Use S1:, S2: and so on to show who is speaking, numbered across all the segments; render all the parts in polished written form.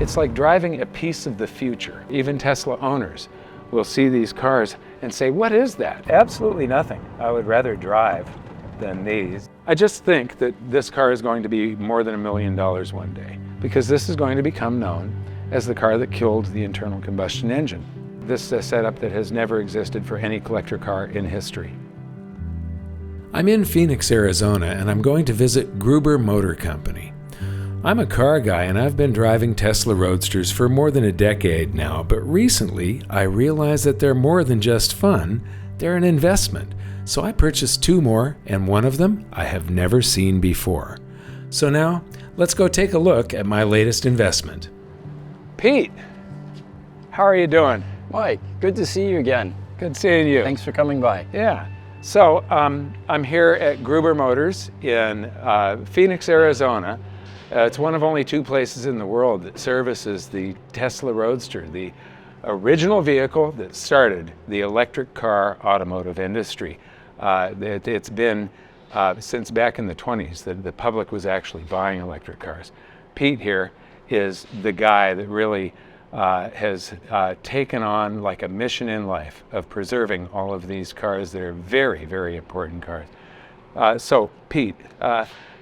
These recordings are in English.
S1: It's like driving a piece of the future. Even Tesla owners will see these cars and say, what is that? Absolutely nothing. I would rather drive than these. I just think that this car is going to be more than $1 million one day, because this is going to become known as the car that killed the internal combustion engine. This is a setup that has never existed for any collector car in history.
S2: I'm in Phoenix, Arizona, and I'm going to visit Gruber Motor Company. I'm a car guy and I've been driving Tesla Roadsters for more than a decade now, but recently I realized that they're more than just fun, they're an investment. So I purchased 2 more, and one of them I have never seen before. So now, let's go take a look at my latest investment.
S1: Pete, how are you doing?
S3: Mike, good to see you again.
S1: Good seeing you.
S3: Thanks for coming by.
S1: Yeah. So I'm here at Gruber Motors in Phoenix, Arizona. It's one of only 2 places in the world that services the Tesla Roadster, the original vehicle that started the electric car automotive industry. It's been since back in the 20s that the public was actually buying electric cars. Pete here is the guy that really has taken on like a mission in life of preserving all of these cars that are very, very important cars. So Pete,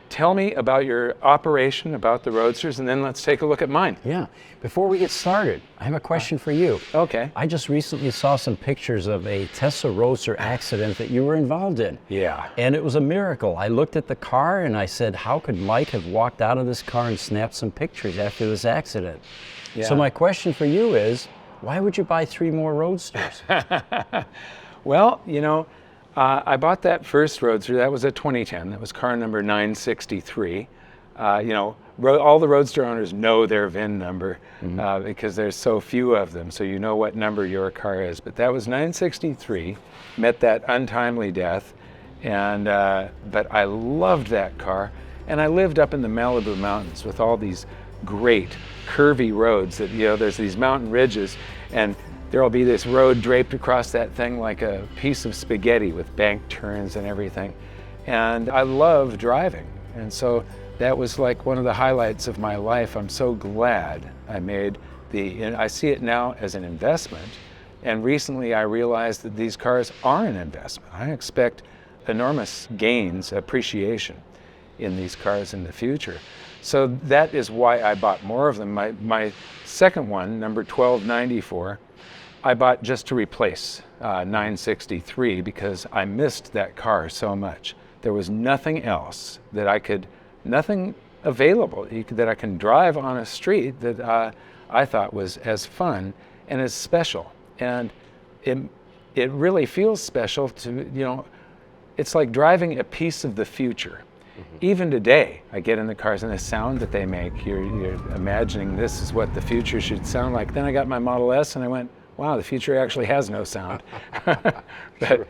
S1: tell me about your operation, about the Roadsters, and then let's take a look at mine.
S3: Yeah. Before we get started, I have a question for you.
S1: Okay.
S3: I just recently saw some pictures of a Tesla Roadster accident that you were involved in.
S1: Yeah.
S3: And it was a miracle. I looked at the car and I said, how could Mike have walked out of this car and snapped some pictures after this accident?
S1: Yeah.
S3: So my question for you is, why would you buy 3 more Roadsters?
S1: Well, you know, I bought that first Roadster. That was a 2010. That was car number 963. You know, all the Roadster owners know their VIN number because there's so few of them, so you know what number your car is. But that was 963, met that untimely death, and but I loved that car, and I lived up in the Malibu Mountains with all these great curvy roads that, you know, there's these mountain ridges, and there'll be this road draped across that thing like a piece of spaghetti with bank turns and everything. And I love driving, and so that was like one of the highlights of my life. I'm so glad I made I see it now as an investment, and recently I realized that these cars are an investment. I expect enormous gains, appreciation in these cars in the future. So that is why I bought more of them. My second one, number 1294, I bought just to replace 963 because I missed that car so much. There was nothing else that nothing available that I can drive on a street that I thought was as fun and as special. And it really feels special to, you know, it's like driving a piece of the future. Even today, I get in the cars and the sound that they make, you're imagining this is what the future should sound like. Then I got my Model S and I went, wow, the future actually has no sound. But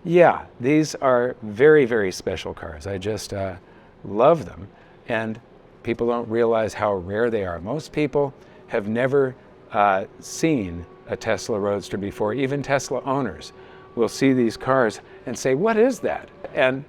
S1: yeah, these are very, very special cars. I just love them, and people don't realize how rare they are. Most people have never seen a Tesla Roadster before. Even Tesla owners will see these cars and say, what is that? And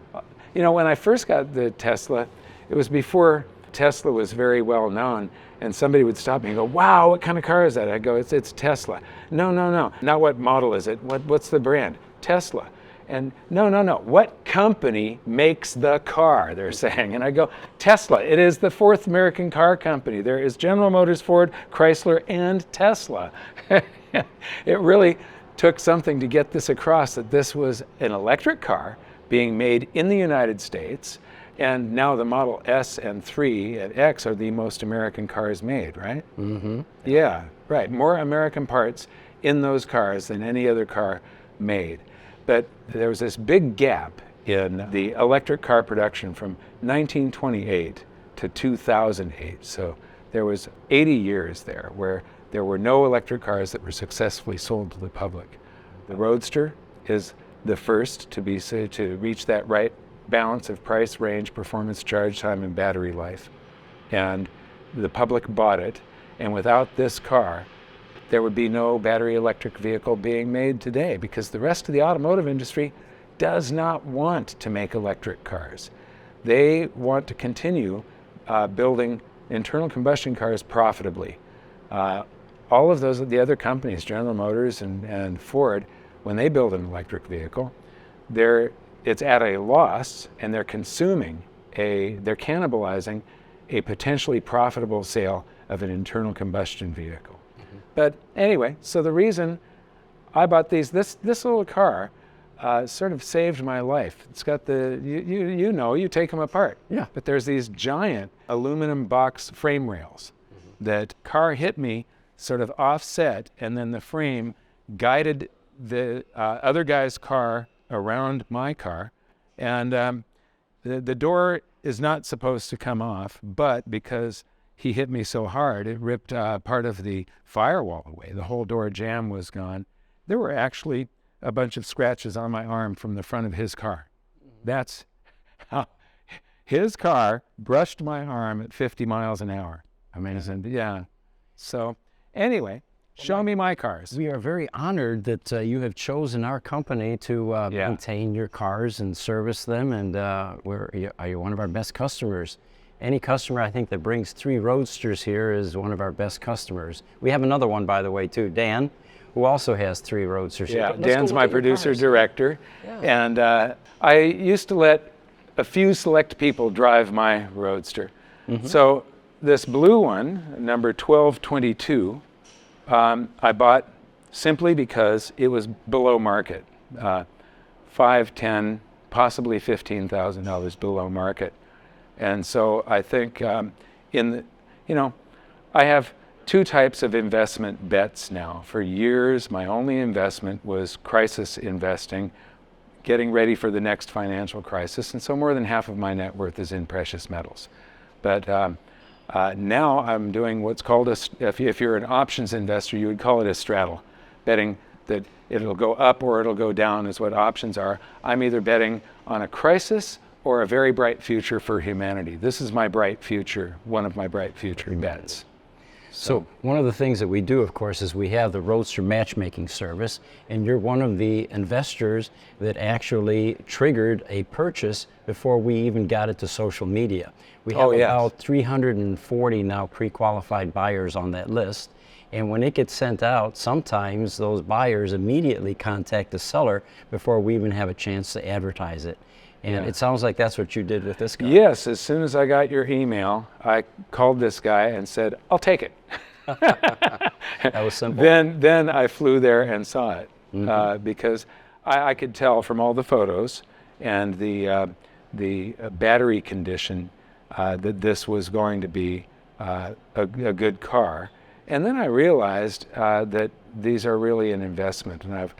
S1: you know, when I first got the Tesla, it was before Tesla was very well known, and somebody would stop me and go, wow, what kind of car is that? I go, it's Tesla. No, not what model is it? What's the brand? Tesla. And no, what company makes the car, they're saying. And I go, Tesla. It is the 4th American car company. There is General Motors, Ford, Chrysler, and Tesla. It really took something to get this across, that this was an electric car being made in the United States, and now the Model S and 3 and X are the most American cars made, right? Mm-hmm. Yeah, right. More American parts in those cars than any other car made. But there was this big gap in the electric car production from 1928 to 2008. So there was 80 years there where there were no electric cars that were successfully sold to the public. The Roadster is the first to reach that right balance of price, range, performance, charge time, and battery life. And the public bought it, and without this car, there would be no battery electric vehicle being made today, because the rest of the automotive industry does not want to make electric cars. They want to continue building internal combustion cars profitably. All of the other companies, General Motors and Ford, when they build an electric vehicle, it's at a loss, and they're cannibalizing a potentially profitable sale of an internal combustion vehicle. But anyway, so the reason I bought this little car sort of saved my life. It's got you take them apart.
S3: Yeah.
S1: But there's these giant aluminum box frame rails. That car hit me sort of offset, and then the frame guided the other guy's car around my car. And the door is not supposed to come off, but because he hit me so hard, it ripped part of the firewall away. The whole door jamb was gone. There were actually a bunch of scratches on my arm from the front of his car. That's how his car brushed my arm at 50 miles an hour. Amazing. Yeah. So anyway, show me my cars.
S3: We are very honored that you have chosen our company to maintain your cars and service them, and you're one of our best customers. Any customer, I think, that brings 3 Roadsters here is one of our best customers. We have another one, by the way, too, Dan, who also has 3 Roadsters.
S1: Yeah, Dan's my producer-director, and I used to let a few select people drive my Roadster. So this blue one, number 1222, I bought simply because it was below market, $5,000, $10,000, possibly $15,000 below market. And so I think I have 2 types of investment bets now. For years, my only investment was crisis investing, getting ready for the next financial crisis. And so more than half of my net worth is in precious metals. But now I'm doing what's called if you're an options investor, you would call it a straddle, betting that it'll go up or it'll go down is what options are. I'm either betting on a crisis or a very bright future for humanity. This is my bright future, one of my bright future bets.
S3: So one of the things that we do, of course, is we have the Roadster Matchmaking service, and you're one of the investors that actually triggered a purchase before we even got it to social media. We have about 340 now pre-qualified buyers on that list, and when it gets sent out, sometimes those buyers immediately contact the seller before we even have a chance to advertise it. And it sounds like that's what you did with this car.
S1: Yes, as soon as I got your email, I called this guy and said, I'll take it.
S3: That was simple.
S1: Then I flew there and saw it because I could tell from all the photos and the battery condition that this was going to be a good car. And then I realized that these are really an investment, and I've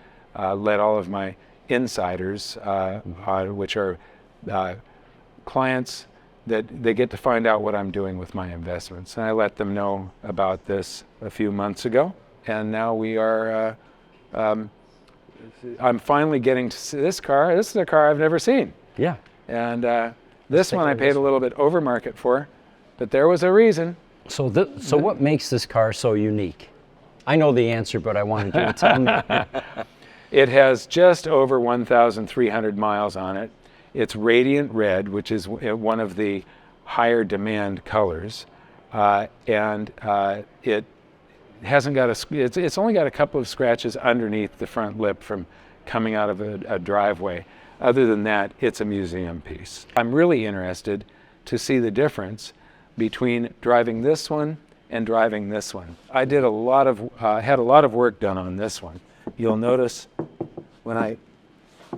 S1: let all of my insiders, which are clients that they get to find out what I'm doing with my investments. And I let them know about this a few months ago, and now we are, I'm finally getting to see this car. This is a car I've never seen.
S3: Yeah.
S1: And this one I paid a little bit over market for, but there was a reason.
S3: So what makes this car so unique? I know the answer, but I wanted you to tell me.
S1: It has just over 1,300 miles on it. It's radiant red, which is one of the higher demand colors, and it hasn't got it's only got a couple of scratches underneath the front lip from coming out of a driveway. Other than that, it's a museum piece. I'm really interested to see the difference between driving this one and driving this one. I did had a lot of work done on this one. You'll notice when I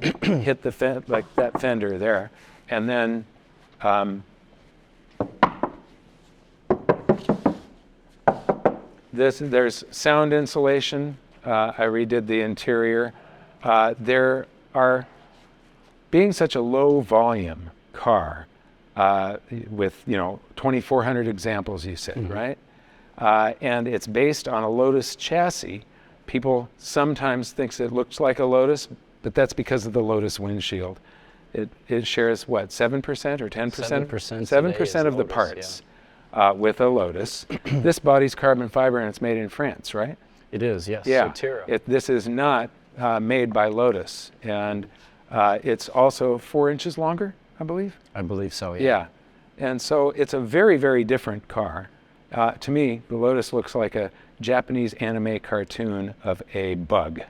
S1: hit the like that fender there, and then there's sound insulation. I redid the interior. Being such a low volume car with 2,400 examples, you said, right? And it's based on a Lotus chassis. People sometimes think it looks like a Lotus, but that's because of the Lotus windshield. It shares what, 7% or 10%? 7% of the parts with a Lotus. This body's carbon fiber and it's made in France, right?
S3: It is, yes.
S1: Yeah.
S3: Sotero.
S1: This is not made by Lotus, and it's also 4 inches longer, I believe.
S3: I believe so, yeah.
S1: Yeah. And so it's a very, very different car. To me, the Lotus looks like a Japanese anime cartoon of a bug.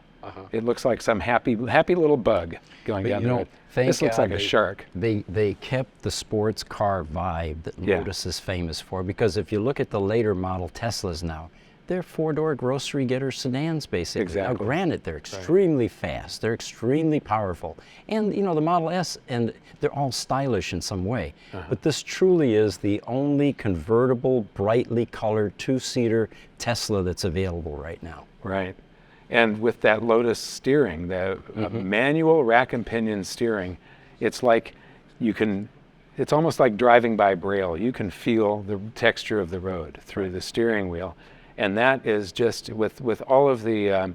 S1: It looks like some happy little bug going down the road. This looks like a shark.
S3: They kept the sports car vibe that Lotus is famous for, because if you look at the later model Teslas now, they're four-door grocery getter sedans, basically.
S1: Exactly.
S3: Now, granted, they're extremely fast, they're extremely powerful, and the Model S, and they're all stylish in some way. But this truly is the only convertible, brightly colored two-seater Tesla that's available right now.
S1: Right. And with that Lotus steering, the manual rack and pinion steering, it's like it's almost like driving by Braille. You can feel the texture of the road through the steering wheel. And that is just with all of the,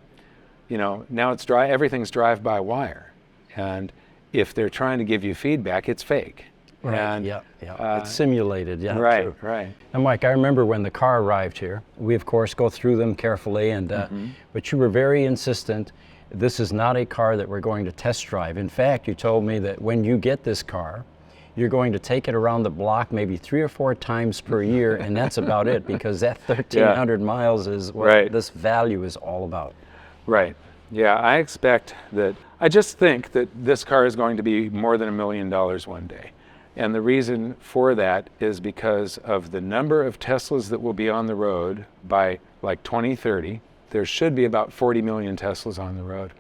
S1: now everything's drive-by-wire. And if they're trying to give you feedback, it's fake.
S3: Right.
S1: And,
S3: it's simulated. Yeah.
S1: Right.
S3: True.
S1: Right.
S3: And Mike, I remember when the car arrived here. We of course go through them carefully, and but you were very insistent. This is not a car that we're going to test drive. In fact, you told me that when you get this car, you're going to take it around the block maybe 3 or 4 times per year, and that's about it, because that 1,300 miles is what this value is all about.
S1: Right. Yeah, I just think that this car is going to be more than $1 million one day. And the reason for that is because of the number of Teslas that will be on the road by like 2030. There should be about 40 million Teslas on the road.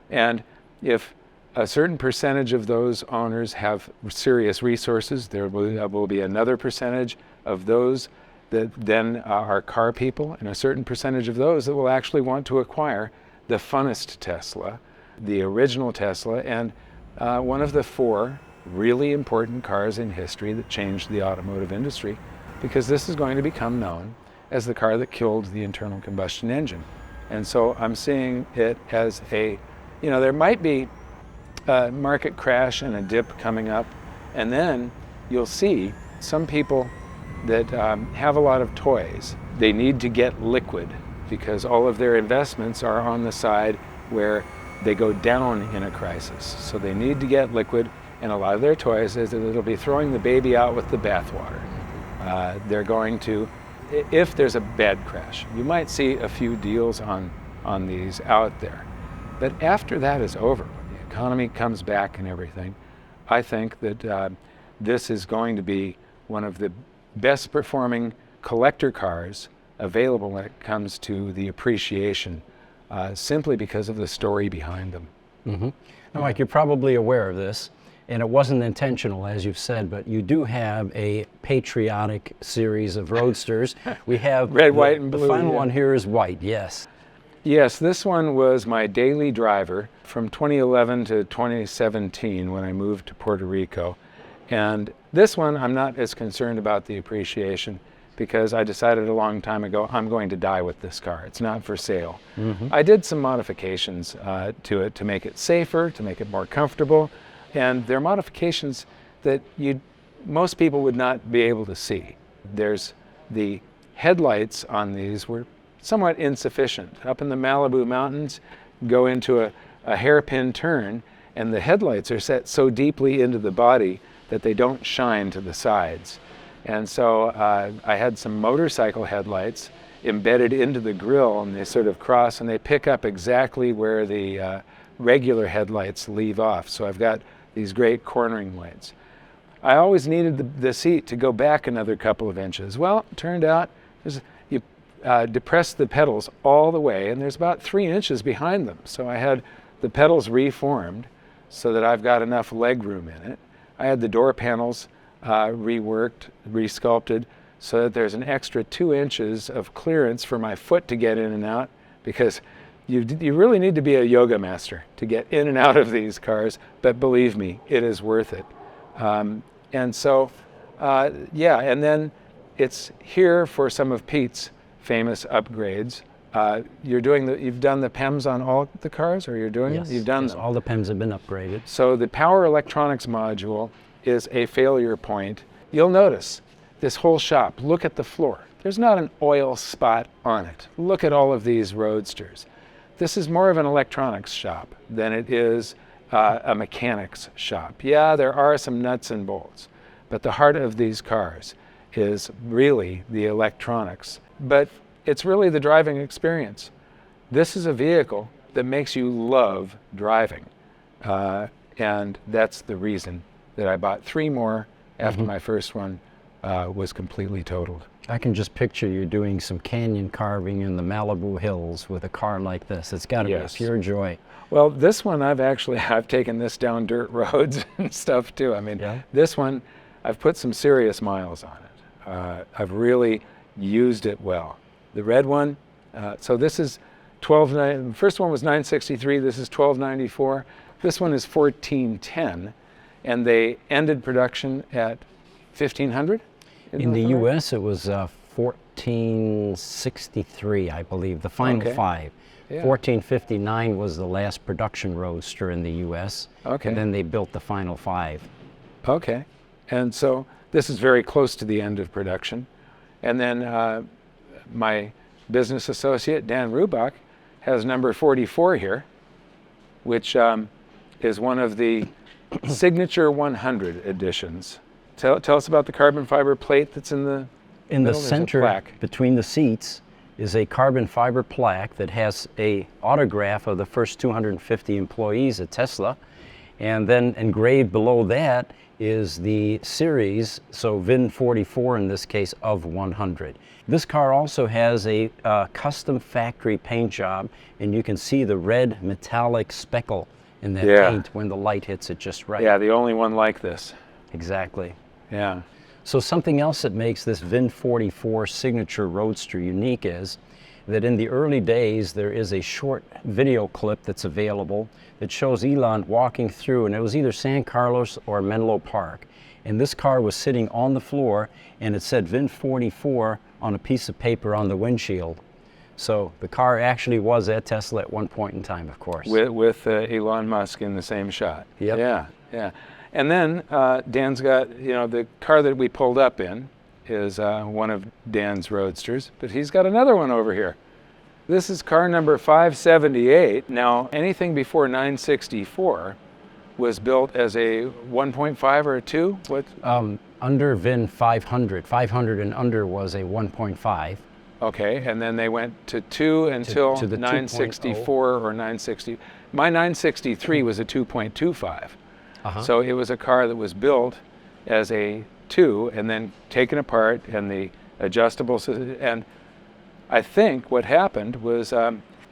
S1: And if a certain percentage of those owners have serious resources, there will be another percentage of those that then are car people, and a certain percentage of those that will actually want to acquire the funnest Tesla, the original Tesla, and one of the 4 really important cars in history that changed the automotive industry, because this is going to become known as the car that killed the internal combustion engine. And so I'm seeing it as there might be a market crash and a dip coming up, and then you'll see some people that have a lot of toys. They need to get liquid because all of their investments are on the side where they go down in a crisis. So they need to get liquid, and a lot of their toys it'll be throwing the baby out with the bathwater. They're going to, if there's a bad crash, you might see a few deals on these out there. But after that is over, when the economy comes back and everything, I think that this is going to be one of the best performing collector cars available when it comes to the appreciation, simply because of the story behind them.
S3: Now, Mike, you're probably aware of this, and it wasn't intentional, as you've said, but you do have a Patriotic Series of Roadsters. We have
S1: red, white, and blue.
S3: The final one here is white, yes.
S1: Yes, this one was my daily driver from 2011 to 2017 when I moved to Puerto Rico. And this one, I'm not as concerned about the appreciation, because I decided a long time ago I'm going to die with this car. It's not for sale. I did some modifications to it to make it safer, to make it more comfortable, and they're modifications that most people would not be able to see. There's the headlights on these were somewhat insufficient. Up in the Malibu mountains, go into a hairpin turn, and the headlights are set so deeply into the body that they don't shine to the sides. And so I had some motorcycle headlights embedded into the grille, and they sort of cross and they pick up exactly where the regular headlights leave off. So I've got these great cornering lights. I always needed the seat to go back another couple of inches. Well, it turned out you depress the pedals all the way, and there's about 3 inches behind them. So I had the pedals reformed so that I've got enough leg room in it. I had the door panels reworked, resculpted, so that there's an extra 2 inches of clearance for my foot to get in and out, because you really need to be a yoga master to get in and out of these cars, but believe me, it is worth it. And so, and then it's here for some of Pete's famous upgrades. You've done the PEMs on all the cars, or you're doing
S3: yes,
S1: it? You've done
S3: yes,
S1: them.
S3: all the PEMs have been upgraded.
S1: So the power electronics module is a failure point. You'll notice this whole shop, look at the floor. There's not an oil spot on it. Look at all of these Roadsters. This is more of an electronics shop than it is a mechanics shop. Yeah, there are some nuts and bolts, But the heart of these cars is really the electronics. But it's really the driving experience. This is a vehicle that makes you love driving. And that's the reason that I bought 3 more after my first one was completely totaled.
S3: I can just picture you doing some canyon carving in the Malibu hills with a car like this. It's got to be a pure joy.
S1: Well, this one I've taken this down dirt roads and stuff too. I mean, this one, I've put some serious miles on it. I've really used it well. The red one, so this is the first one was 963, this is 1294. This one is 1410, and they ended production at 1500?
S3: In the U.S., it was 1463, I believe, the final 5. Yeah. 1459 was the last production Roadster in the U.S.
S1: Okay.
S3: And then they built the final 5.
S1: Okay. And so this is very close to the end of production. And then my business associate, Dan Rubach, has number 44 here, which is one of the signature 100 editions. Tell us about the carbon fiber plate that's in the
S3: center between the seats is a carbon fiber plaque that has a autograph of the first 250 employees at Tesla, and then engraved below that is the series, so VIN 44 in this case, of 100. This car also has a custom factory paint job, and you can see the red metallic speckle in that paint when the light hits it just right.
S1: Yeah, the only one like this.
S3: Exactly.
S1: Yeah.
S3: So something else that makes this VIN 44 signature Roadster unique is that in the early days there is a short video clip that's available that shows Elon walking through, and it was either San Carlos or Menlo Park. And this car was sitting on the floor, and it said VIN 44 on a piece of paper on the windshield. So the car actually was at Tesla at one point in time, of course.
S1: With Elon Musk in the same shot.
S3: Yep.
S1: Yeah, yeah. And then Dan's got, the car that we pulled up in is one of Dan's Roadsters, but he's got another one over here. This is car number 578. Now, anything before 964 was built as a 1.5 or a 2? What?
S3: Under VIN 500. 500 and under was a 1.5.
S1: Okay, and then they went to 2 until
S3: to the
S1: 964 or 960. My 963 was a 2.25. So it was a car that was built as a 2 and then taken apart, and the adjustable, and I think what happened was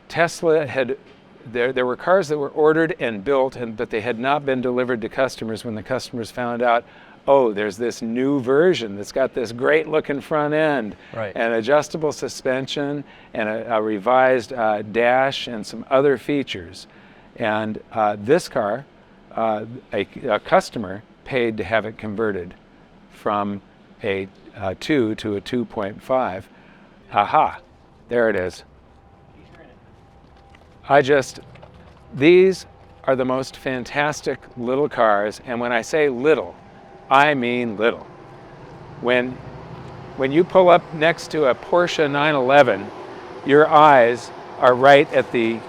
S1: Tesla had, there were cars that were ordered and built, but they had not been delivered to customers when the customers found out, oh, there's this new version that's got this great looking front end, and adjustable suspension, and a revised dash, and some other features. And this car, a customer paid to have it converted from a 2 to a 2.5. Aha, there it is. These are the most fantastic little cars, and when I say little, I mean little. When you pull up next to a Porsche 911, your eyes are right at the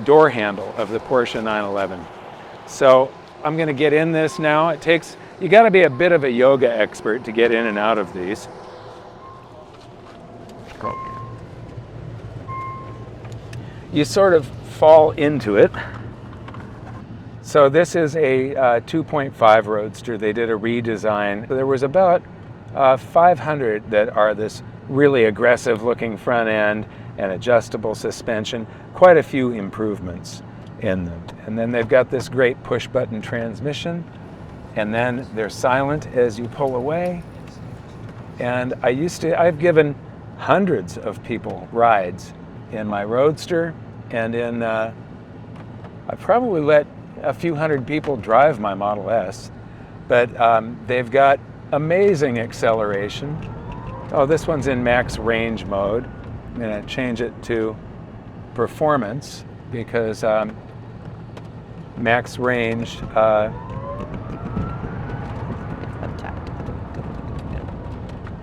S1: door handle of the Porsche 911. So I'm going to get in this now. You got to be a bit of a yoga expert to get in and out of these. You sort of fall into it. So this is a 2.5 Roadster. They did a redesign. There was about 500 that are this really aggressive looking front end and adjustable suspension. Quite a few improvements in them. And then they've got this great push button transmission, and then they're silent as you pull away. And I've given hundreds of people rides in my Roadster, and I probably let a few hundred people drive my Model S, but they've got amazing acceleration. Oh, this one's in max range mode. I'm going to change it to performance because max range.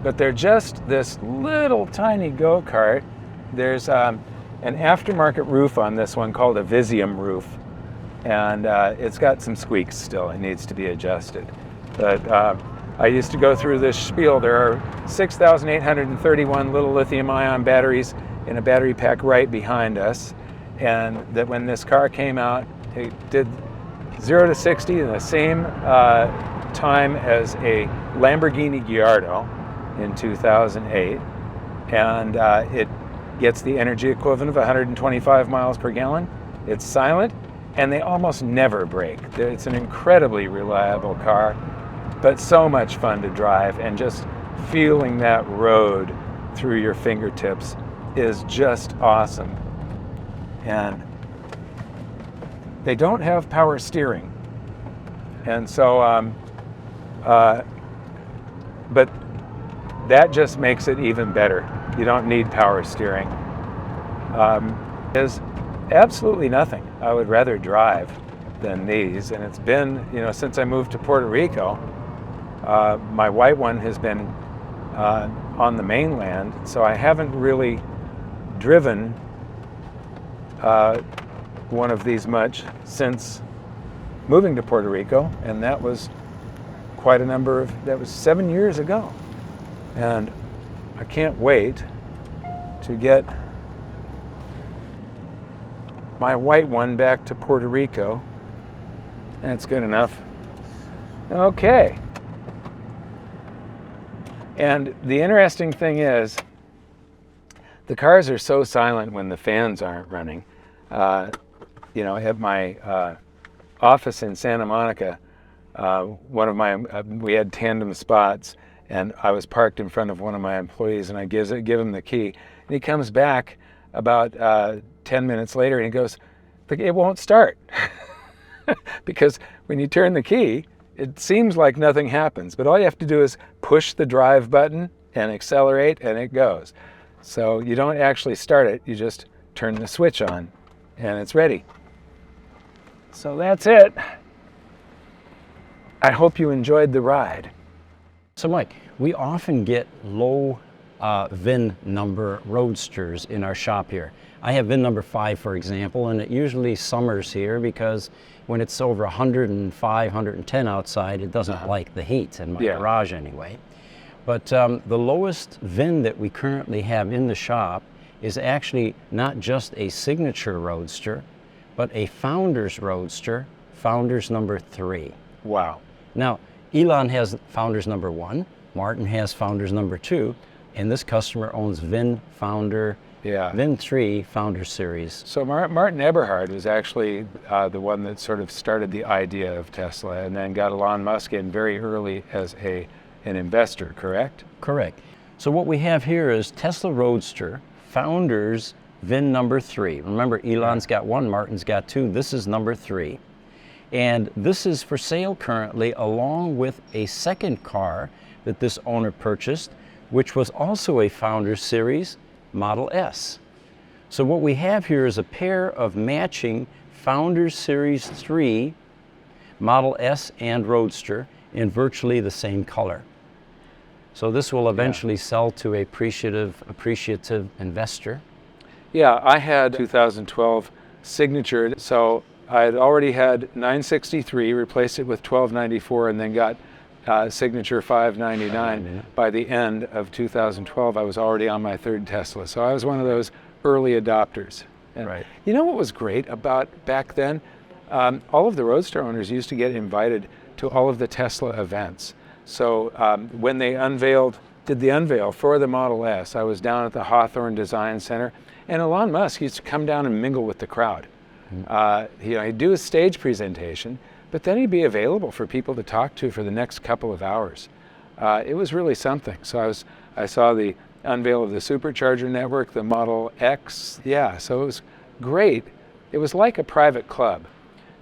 S1: But they're just this little tiny go-kart. There's an aftermarket roof on this one called a Visium roof, and it's got some squeaks still. It needs to be adjusted. But I used to go through this spiel. There are 6,831 little lithium-ion batteries in a battery pack right behind us, and that when this car came out, it did 0 to 60 in the same time as a Lamborghini Gallardo in 2008, and it gets the energy equivalent of 125 miles per gallon. It's silent, and they almost never break. It's an incredibly reliable car, but so much fun to drive, and just feeling that road through your fingertips is just awesome. And they don't have power steering, and so but that just makes it even better. You don't need power steering. There's absolutely nothing I would rather drive than these, and it's been, since I moved to Puerto Rico. My white one has been on the mainland, so I haven't really driven one of these much since moving to Puerto Rico, and that was that was 7 years ago. And I can't wait to get my white one back to Puerto Rico. That's good enough. Okay. And the interesting thing is, the cars are so silent when the fans aren't running. At my office in Santa Monica, we had tandem spots, and I was parked in front of one of my employees, and I give him the key. And he comes back about 10 minutes later, and he goes, "It won't start." Because when you turn the key, it seems like nothing happens, but all you have to do is push the drive button and accelerate, and it goes. So you don't actually start it, you just turn the switch on, and it's ready. So that's it. I hope you enjoyed the ride.
S3: So Mike, we often get low VIN number Roadsters in our shop here. I have VIN number 5, for example, and it usually summers here because when it's over 105, 110 outside, it doesn't like the heat in my garage anyway. But the lowest VIN that we currently have in the shop is actually not just a signature Roadster, but a Founders Roadster, Founders number 3.
S1: Wow.
S3: Now, Elon has Founders number 1, Martin has Founders number 2, and this customer owns VIN 3 Founder Series.
S1: So Martin Eberhard was actually the one that sort of started the idea of Tesla, and then got Elon Musk in very early as an investor, correct?
S3: Correct. So what we have here is Tesla Roadster, Founders VIN number 3. Remember, Elon's got 1, Martin's got 2. This is number 3. And this is for sale currently, along with a second car that this owner purchased, which was also a Founder Series Model S. So what we have here is a pair of matching Founder Series 3 Model S and Roadster in virtually the same color. So this will eventually sell to a appreciative investor.
S1: Yeah, I had 2012 signature, so I had already had 963, replaced it with 1294, and then got signature 599. By the end of 2012, I was already on my 3rd Tesla. So I was one of those early adopters. And
S3: right.
S1: You know what was great about back then? All of the Roadster owners used to get invited to all of the Tesla events. So when they did the unveil for the Model S, I was down at the Hawthorne Design Center, and Elon Musk used to come down and mingle with the crowd. He'd do a stage presentation, but then he'd be available for people to talk to for the next couple of hours. It was really something. So I saw the unveil of the supercharger network, the Model X. Yeah, so it was great. It was like a private club.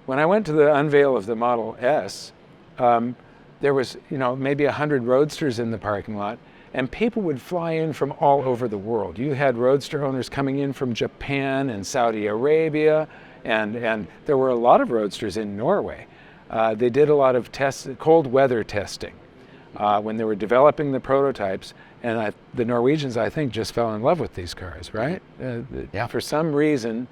S1: When I went to the unveil of the Model S, there was maybe 100 Roadsters in the parking lot, and people would fly in from all over the world. You had Roadster owners coming in from Japan and Saudi Arabia, and there were a lot of Roadsters in Norway. They did a lot of cold weather testing when they were developing the prototypes, and the Norwegians, I think, just fell in love with these cars, right? For some reason,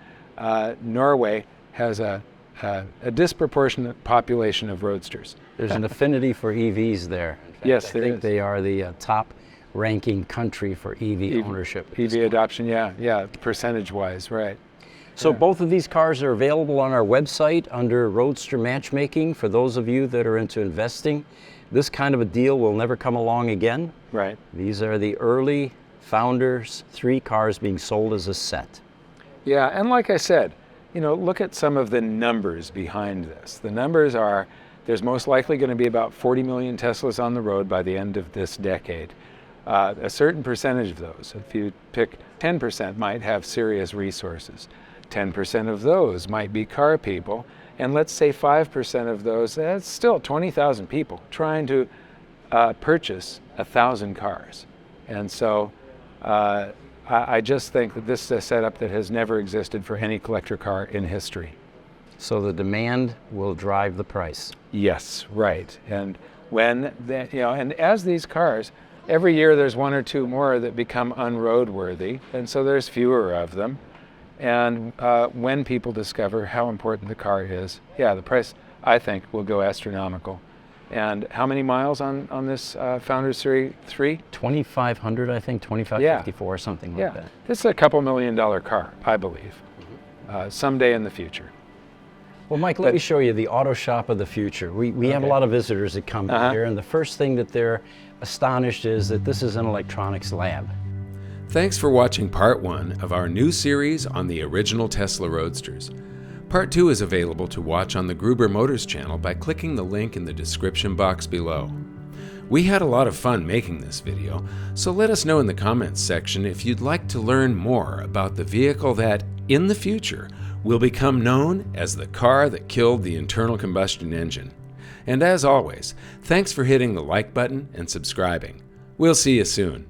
S1: Norway has a a disproportionate population of roadsters.
S3: There's an affinity for EVs there. In fact,
S1: Yes,
S3: I
S1: there
S3: think
S1: is.
S3: they are the top ranking country for EV ownership. at this
S1: EV
S3: point.
S1: adoption, yeah, percentage-wise, right.
S3: So both of these cars are available on our website under Roadster Matchmaking. For those of you that are into investing, this kind of a deal will never come along again.
S1: Right.
S3: These are the early founders, 3 cars being sold as a set.
S1: Yeah, and like I said, look at some of the numbers behind this. The numbers are, there's most likely going to be about 40 million Teslas on the road by the end of this decade. A certain percentage of those, if you pick 10%, might have serious resources. 10% of those might be car people, and let's say 5% of those, that's still 20,000 people trying to purchase 1,000 cars. And so I just think that this is a setup that has never existed for any collector car in history.
S3: So the demand will drive the price.
S1: Yes, right. And and as these cars, every year there's 1 or 2 more that become unroadworthy, and so there's fewer of them. And when people discover how important the car is, the price, I think, will go astronomical. And how many miles on this Founder Series 3?
S3: 2,500, I think, 2,554, or something like that.
S1: This is a couple $1 million car, I believe, someday in the future.
S3: Well, Mike, let me show you the auto shop of the future. We have a lot of visitors that come here, and the first thing that they're astonished is that this is an electronics lab.
S2: Thanks for watching part 1 of our new series on the original Tesla Roadsters. Part 2 is available to watch on the Gruber Motors channel by clicking the link in the description box below. We had a lot of fun making this video, so let us know in the comments section if you'd like to learn more about the vehicle that, in the future, will become known as the car that killed the internal combustion engine. And as always, thanks for hitting the like button and subscribing. We'll see you soon.